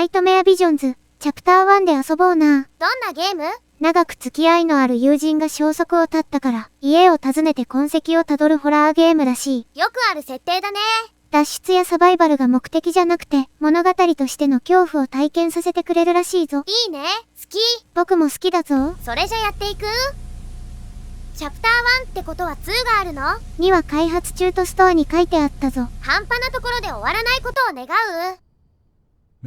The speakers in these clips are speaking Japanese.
イトメアビジョンズ、チャプター1で遊ぼうな。どんなゲーム？長く付き合いのある友人が消息を絶ったから、家を訪ねて痕跡をたどるホラーゲームらしい。よくある設定だね。脱出やサバイバルが目的じゃなくて、物語としての恐怖を体験させてくれるらしいぞ。いいね。好き。僕も好きだぞ。それじゃやっていく？チャプター1ってことは2があるの？2は開発中とストアに書いてあったぞ。半端なところで終わらないことを願う。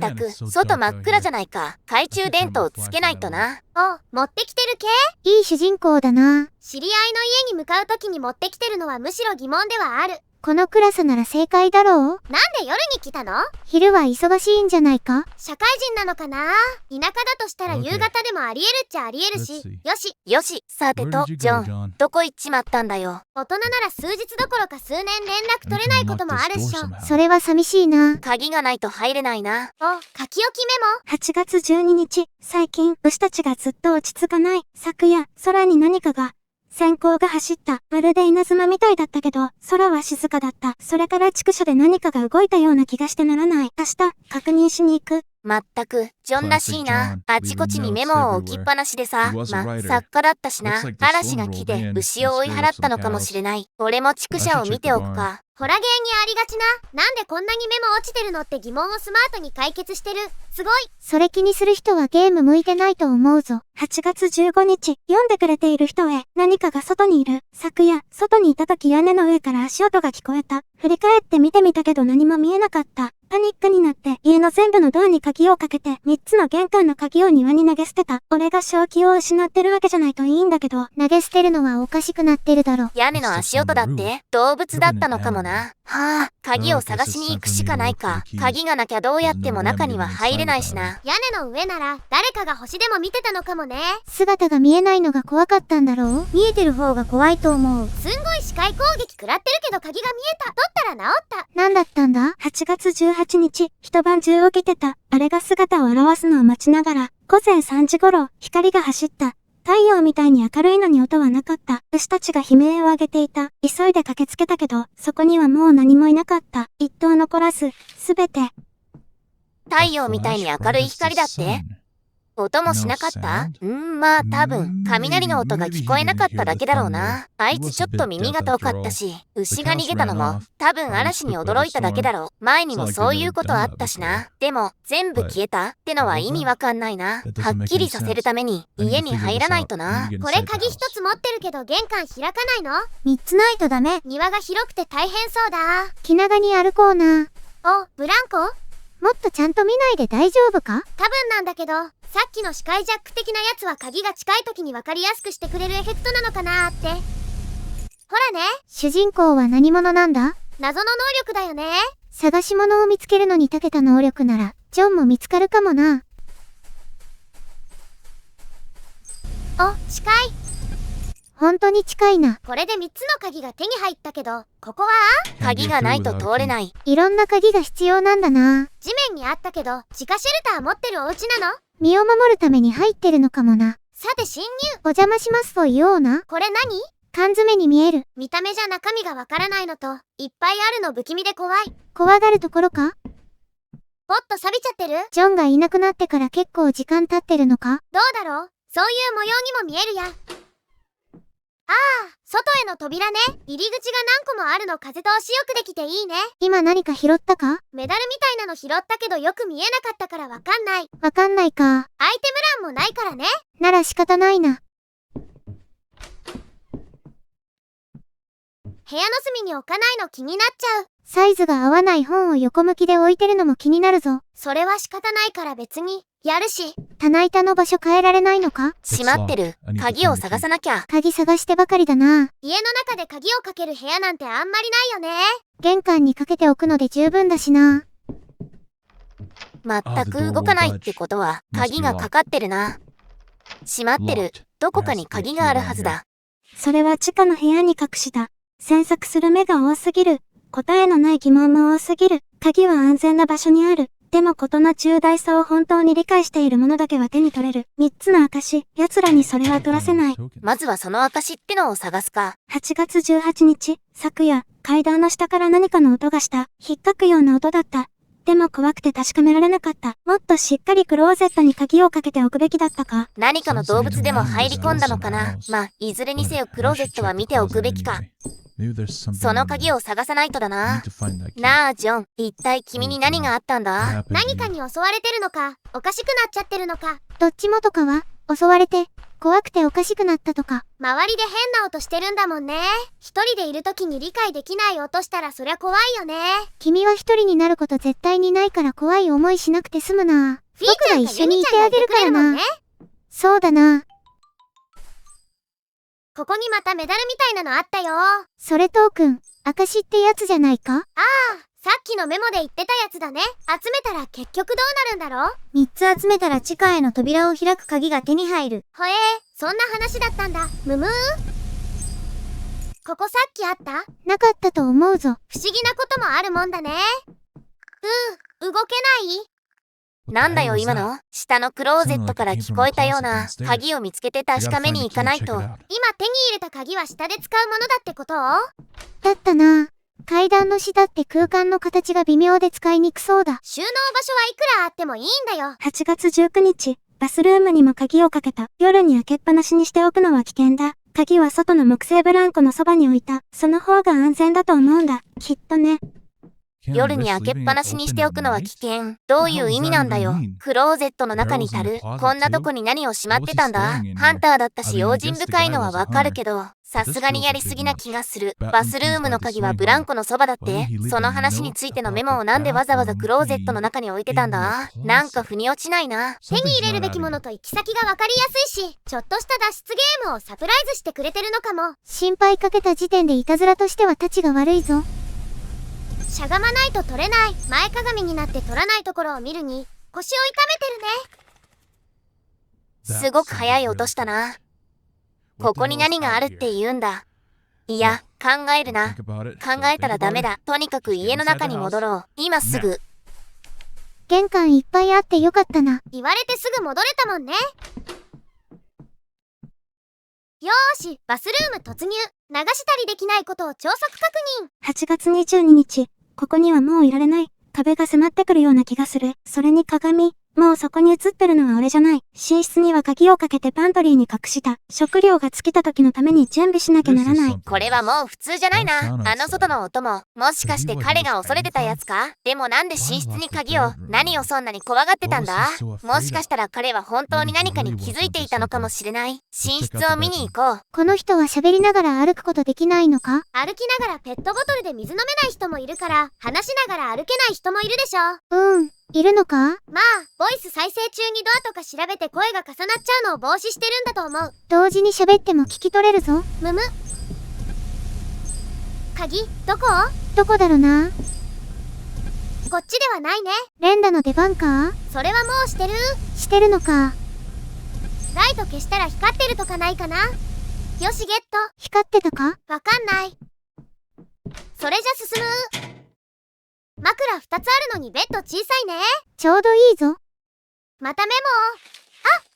たく、外真っ暗じゃないか。懐中電灯つけないとな。お、持ってきてる系？いい主人公だな。知り合いの家に向かうときに持ってきてるのはむしろ疑問ではある。このクラスなら正解だろう。なんで夜に来たの？昼は忙しいんじゃないか？社会人なのかな？田舎だとしたら夕方でもありえるっちゃありえるし。よし。よし、さてと、ジョン、どこ行っちまったんだよ。大人なら数日どころか数年連絡取れないこともあるっしょ。それは寂しいな。鍵がないと入れないな。お、書き置きメモ。8月12日、最近、牛たちがずっと落ち着かない。昨夜、空に何かが、閃光が走った。まるで稲妻みたいだったけど、空は静かだった。それから畜舎で何かが動いたような気がしてならない。明日、確認しに行く。まったく、ジョンらしいな。あちこちにメモを置きっぱなしでさ。作家だったしな。嵐が来て牛を追い払ったのかもしれない。俺も畜舎を見ておくか。ホラゲーにありがちな。なんでこんなにメモ落ちてるのって疑問をスマートに解決してる。すごい。それ気にする人はゲーム向いてないと思うぞ。8月15日、読んでくれている人へ、何かが外にいる。昨夜、外にいた時屋根の上から足音が聞こえた。振り返って見てみたけど何も見えなかった。パニックになって家の全部のドアに鍵をかけて3つの玄関の鍵を庭に投げ捨てた。俺が正気を失ってるわけじゃないといいんだけど。投げ捨てるのはおかしくなってるだろ。屋根の足音だって動物だったのかもな。はあ、鍵を探しに行くしかないか。鍵がなきゃどうやっても中には入れないしな。屋根の上なら誰かが星でも見てたのかもね。姿が見えないのが怖かったんだろう。見えてる方が怖いと思う。すんごい視界攻撃食らってるけど鍵が見えた。取ったら治った。何だったんだ？ 8月18日、一晩中起きてた。あれが姿を現すのを待ちながら、午前3時頃、光が走った。太陽みたいに明るいのに音はなかった。牛たちが悲鳴を上げていた。急いで駆けつけたけど、そこにはもう何もいなかった。一頭残らず、すべて。太陽みたいに明るい光だって？音もしなかった？まあ多分、雷の音が聞こえなかっただけだろうな。あいつちょっと耳が遠かったし、牛が逃げたのも、多分嵐に驚いただけだろう。前にもそういうことあったしな。でも、全部消えたってのは意味わかんないな。はっきりさせるために、家に入らないとな。これ鍵一つ持ってるけど玄関開かないの？3つないとダメ。庭が広くて大変そうだ。気長に歩こうな。お、ブランコ？もっとちゃんと見ないで大丈夫か？多分なんだけど、さっきの視界ジャック的なやつは鍵が近い時に分かりやすくしてくれるエフェクトなのかなーって。ほらね。主人公は何者なんだ？謎の能力だよね。探し物を見つけるのに長けた能力なら、ジョンも見つかるかもな。お、近い。本当に近いな。これで3つの鍵が手に入ったけど、ここは？鍵がないと通れない。いろんな鍵が必要なんだな。地面にあったけど、地下シェルター持ってるお家なの？身を守るために入ってるのかもな。さて侵入。お邪魔しますと言おうな。これ何？缶詰に見える。見た目じゃ中身がわからないのと、いっぱいあるの不気味で怖い。怖がるところか？ポッと錆びちゃってる？ジョンがいなくなってから結構時間経ってるのか？どうだろう？そういう模様にも見えるや。ああ、外への扉ね。入り口が何個もあるの風通しよくできていいね。今何か拾ったか？メダルみたいなの拾ったけどよく見えなかったからわかんない。わかんないか。アイテム欄もないからね。なら仕方ないな。部屋の隅に置かないの気になっちゃう。サイズが合わない本を横向きで置いてるのも気になるぞ。それは仕方ないから別に、やるし。棚板の場所変えられないのか？閉まってる。鍵を探さなきゃ。鍵探してばかりだな。家の中で鍵をかける部屋なんてあんまりないよね。玄関にかけておくので十分だしな。全く動かないってことは、鍵がかかってるな。閉まってる。どこかに鍵があるはずだ。それは地下の部屋に隠した。詮索する目が多すぎる。答えのない疑問も多すぎる。鍵は安全な場所にある。でも事の重大さを本当に理解しているものだけは手に取れる。3つの証、奴らにそれは取らせない。まずはその証ってのを探すか。8月18日、昨夜、階段の下から何かの音がした。引っかくような音だった。でも怖くて確かめられなかった。もっとしっかりクローゼットに鍵をかけておくべきだったか。何かの動物でも入り込んだのかな。まあ、いずれにせよクローゼットは見ておくべきか。その鍵を探さないとだな。なあ、ジョン。一体君に何があったんだ？何かに襲われてるのか、おかしくなっちゃってるのか。どっちもとかは、襲われて、怖くておかしくなったとか。周りで変な音してるんだもんね。一人でいる時に理解できない音したらそりゃ怖いよね。君は一人になること絶対にないから怖い思いしなくて済むな。フィーちゃん僕が一緒にいてあげるからな。ユミちゃんがいてくれるもんね。そうだな。ここにまたメダルみたいなのあったよ。それトークン、証ってやつじゃないか？さっきのメモで言ってたやつだね。集めたら結局どうなるんだろう。 3 つ集めたら地下への扉を開く鍵が手に入る。ほえー、そんな話だったんだ。むむー。ここさっきあった？なかったと思うぞ。不思議なこともあるもんだね。動けない？なんだよ今の？下のクローゼットから聞こえたような。鍵を見つけて確かめに行かないと。今手に入れた鍵は下で使うものだってこと？だったな。階段の下って空間の形が微妙で使いにくそうだ。収納場所はいくらあってもいいんだよ。8月19日、バスルームにも鍵をかけた。夜に開けっぱなしにしておくのは危険だ。鍵は外の木製ブランコのそばに置いた。その方が安全だと思うんだ。きっとね。夜に開けっぱなしにしておくのは危険。どういう意味なんだよ。クローゼットの中に樽。こんなとこに何をしまってたんだ？ハンターだったし用心深いのはわかるけど、さすがにやりすぎな気がする。バスルームの鍵はブランコのそばだって。その話についてのメモをなんでわざわざクローゼットの中に置いてたんだ？なんか腑に落ちないな。手に入れるべきものと行き先がわかりやすいし、ちょっとした脱出ゲームをサプライズしてくれてるのかも。心配かけた時点でいたずらとしてはたちが悪いぞ。しゃがまないと取れない。前かがみになって取らないところを見るに腰を痛めてるね。すごく早い音したな。ここに何があるって言うんだ。いや、考えるな。考えたらダメだ。とにかく家の中に戻ろう。今すぐ。玄関いっぱいあってよかったな。言われてすぐ戻れたもんね。よーし、バスルーム突入。流したりできないことを超速確認。8月22日、ここにはもういられない。壁が迫ってくるような気がする。それに鏡。もうそこに映ってるのは俺じゃない。寝室には鍵をかけてパントリーに隠した。食料が尽きた時のために準備しなきゃならない。これはもう普通じゃないな。あの外の音も、もしかして彼が恐れてたやつか？でもなんで寝室に鍵を？何をそんなに怖がってたんだ？もしかしたら彼は本当に何かに気づいていたのかもしれない。寝室を見に行こう。この人は喋りながら歩くことできないのか？歩きながらペットボトルで水飲めない人もいるから、話しながら歩けない人もいるでしょ。いるのか？まあ、ボイス再生中にドアとか調べて声が重なっちゃうのを防止してるんだと思う。同時に喋っても聞き取れるぞ。むむ。鍵、どこ？どこだろな？こっちではないね。連打の出番か？それはもうしてる？してるのか。ライト消したら光ってるとかないかな？よし、ゲット。光ってたか？わかんない。それじゃ進む。枕2つあるのにベッド小さいね。ちょうどいいぞ。またメモを。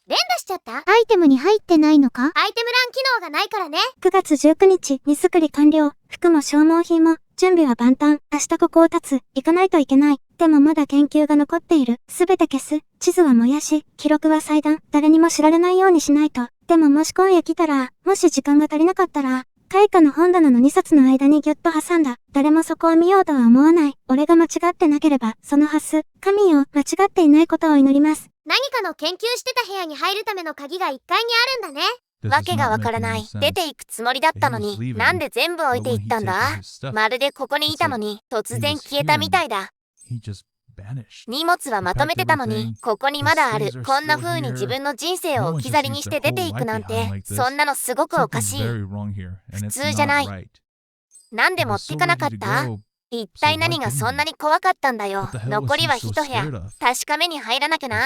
連打しちゃった？アイテムに入ってないのか？アイテム欄機能がないからね。9月19日、荷造り完了。服も消耗品も、準備は万端。明日ここを立つ。行かないといけない。でもまだ研究が残っている。すべて消す。地図は燃やし、記録は裁断。誰にも知られないようにしないと。でももし今夜来たら、もし時間が足りなかったら、開花の本棚の2冊の間にギュッと挟んだ。誰もそこを見ようとは思わない。俺が間違ってなければ、そのはず。神よ、間違っていないことを祈ります。何かの研究してた部屋に入るための鍵が1階にあるんだね。わけがわからない。出ていくつもりだったのに、なんで全部置いていったんだ？まるでここにいたのに、突然消えたみたいだ。荷物はまとめてたのに、ここにまだある。こんな風に自分の人生を置き去りにして出ていくなんて、そんなのすごくおかしい。普通じゃない。なんで持ってかなかった？一体何がそんなに怖かったんだよ。残りは一部屋。確かめに入らなきゃな。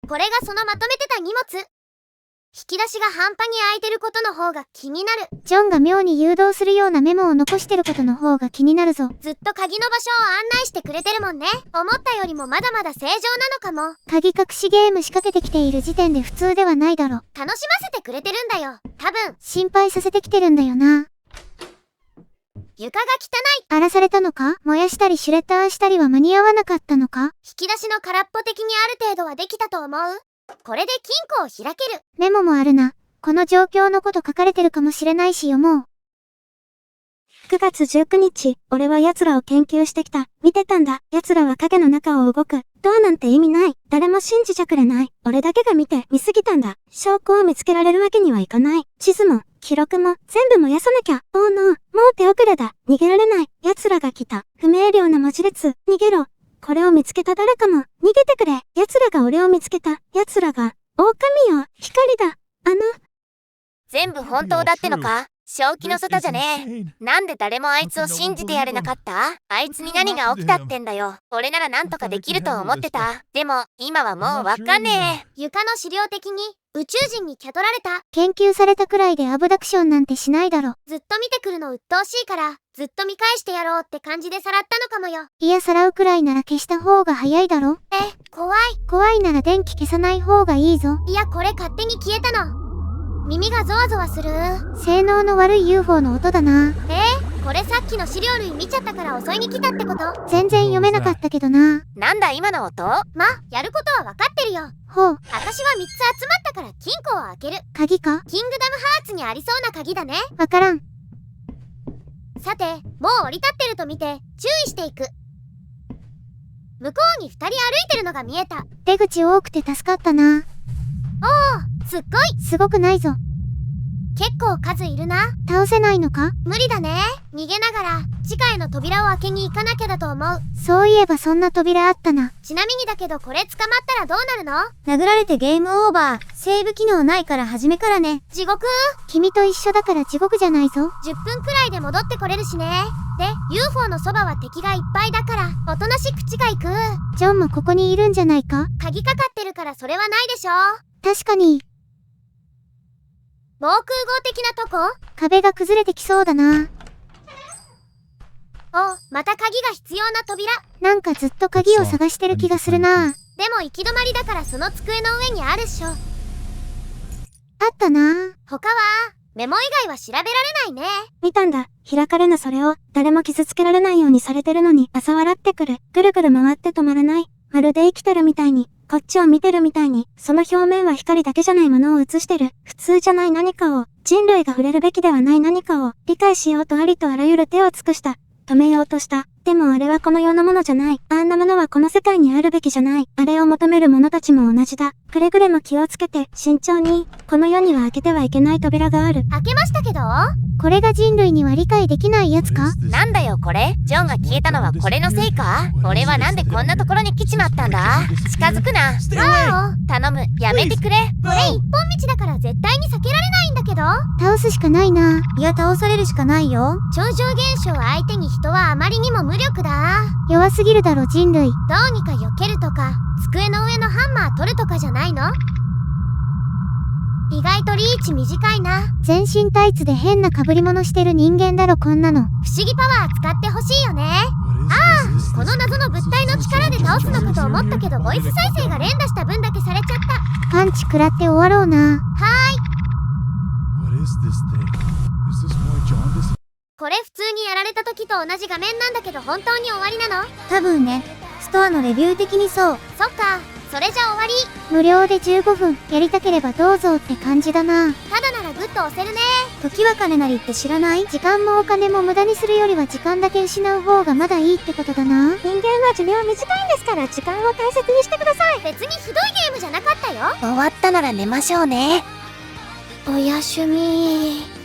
これがそのまとめてた荷物。引き出しが半端に空いてることの方が気になる。ジョンが妙に誘導するようなメモを残してることの方が気になるぞ。ずっと鍵の場所を案内してくれてるもんね。思ったよりもまだまだ正常なのかも。鍵隠しゲーム仕掛けてきている時点で普通ではないだろ。楽しませてくれてるんだよ。多分。心配させてきてるんだよな。床が汚い。荒らされたのか？燃やしたりシュレッダーしたりは間に合わなかったのか？引き出しの空っぽ的にある程度はできたと思う。これで金庫を開ける。メモもあるな。この状況のこと書かれてるかもしれないし読もう。9月19日、俺は奴らを研究してきた。見てたんだ。奴らは影の中を動く。ドアなんて意味ない。誰も信じちゃくれない。俺だけが見て、見すぎたんだ。証拠を見つけられるわけにはいかない。地図も、記録も、全部燃やさなきゃ。おーのー、もう手遅れだ。逃げられない。奴らが来た。不明瞭な文字列。逃げろ。これを見つけた誰かも、逃げてくれ。奴らが俺を見つけた。奴らが、狼よ、光だ。全部本当だってのか？正気の沙汰じゃねえ。なんで誰もあいつを信じてやれなかった？あいつに何が起きたってんだよ。俺ならなんとかできると思ってた。でも、今はもうわかんねえ。床の資料的に宇宙人にキャ取られた。研究されたくらいでアブダクションなんてしないだろ。ずっと見てくるの鬱陶しいから、ずっと見返してやろうって感じでさらったのかもよ。いや、さらうくらいなら消した方が早いだろ。怖い。怖いなら電気消さない方がいいぞ。いや、これ勝手に消えたの。耳がゾワゾワする。性能の悪い UFO の音だな。これさっきの資料類見ちゃったから襲いに来たってこと？全然読めなかったけどな。なんだ今の音？やることは分かってるよ。ほう。私は3つ集まったから金庫を開ける。鍵か？キングダムハーツにありそうな鍵だね。わからん。さて、もう降り立ってると見て注意していく。向こうに2人歩いてるのが見えた。出口多くて助かったな。すっごい。すごくないぞ。結構数いるな。倒せないのか？無理だね。逃げながら地下への扉を開けに行かなきゃだと思う。そういえばそんな扉あったな。ちなみにだけどこれ捕まったらどうなるの？殴られてゲームオーバー。セーブ機能ないから初めからね。地獄？君と一緒だから地獄じゃないぞ。10分くらいで戻ってこれるしね。で、UFO のそばは敵がいっぱいだから、おとなしく地下行く。ジョンもここにいるんじゃないか？鍵かかってるからそれはないでしょ。確かに。防空壕的なとこ？壁が崩れてきそうだな。また鍵が必要な扉。なんかずっと鍵を探してる気がするな。でも行き止まりだからその机の上にあるっしょ。あったな。他は、メモ以外は調べられないね。見たんだ。開かれぬそれを、誰も傷つけられないようにされてるのに、嘲笑ってくる。ぐるぐる回って止まらない。まるで生きてるみたいに、こっちを見てるみたいに、その表面は光だけじゃないものを映してる。普通じゃない何かを、人類が触れるべきではない何かを、理解しようとありとあらゆる手を尽くした。止めようとした。でもあれはこの世のものじゃない。あんなものはこの世界にあるべきじゃない。あれを求める者たちも同じだ。くれぐれも気をつけて、慎重に。この世には開けてはいけない扉がある。開けましたけど？これが人類には理解できないやつか？なんだよこれ？ジョンが消えたのはこれのせいか？俺はなんでこんなところに来ちまったんだ？近づくな。頼む、やめてくれ。これ一本道だから絶対に避けられないんだけど。倒すしかないな。いや、倒されるしかないよ。超常現象相手に人はあまりにも無力だ。弱すぎるだろ人類。どうにか避けるとか、机の上のハンマー取るとかじゃないの？意外とリーチ短いな。全身タイツで変な被り物してる人間だろこんなの。不思議パワー使ってほしいよね。この謎の物体の力で倒すのかと思ったけどボイス再生が連打した分だけされちゃった。パンチ食らって終わろうな。これ普通にやられた時と同じ画面なんだけど本当に終わりなの？多分ね。ストアのレビュー的にそう。そっか、それじゃ終わり。無料で15分、やりたければどうぞって感じだな。ただならグッと押せるね。時は金なりって知らない？時間もお金も無駄にするよりは時間だけ失う方がまだいいってことだな。人間は寿命短いんですから時間を大切にしてください。別にひどいゲームじゃなかったよ。終わったなら寝ましょうね。おやすみ。